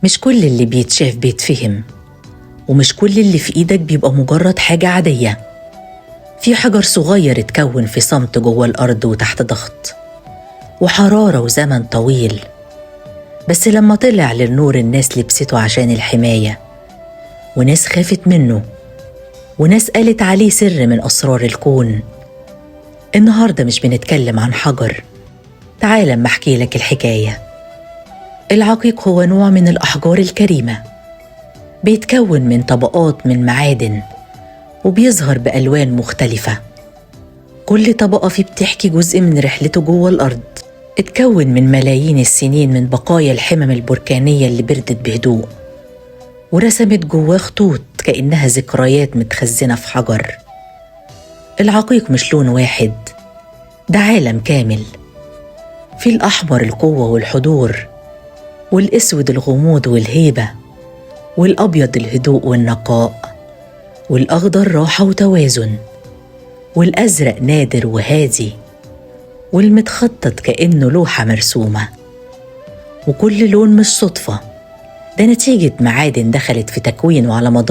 مش كل اللي بيتشاف بيتفهم، ومش كل اللي في إيدك بيبقى مجرد حاجة عادية. في حجر صغير اتكون في صمت جوه الأرض وتحت ضغط وحرارة وزمن طويل، بس لما طلع للنور الناس لبسته عشان الحماية، وناس خافت منه، وناس قالت عليه سر من أسرار الكون. النهاردة مش بنتكلم عن حجر، تعال اما احكي لك الحكاية. العقيق هو نوع من الأحجار الكريمة، بيتكون من طبقات من معادن وبيظهر بألوان مختلفة. كل طبقة فيه بتحكي جزء من رحلته جوه الأرض، اتكون من ملايين السنين من بقايا الحمم البركانية اللي بردت بهدوء، ورسمت جواه خطوط كأنها ذكريات متخزنة في حجر. العقيق مش لون واحد، ده عالم كامل، في الأحمر القوة والحضور، والأسود الغموض والهيبة، والأبيض الهدوء والنقاء، والأخضر راحة وتوازن، والأزرق نادر وهادي، والمتخطط كأنه لوحة مرسومة. وكل لون مش صدفة، ده نتيجة معادن دخلت في تكوينه على مدار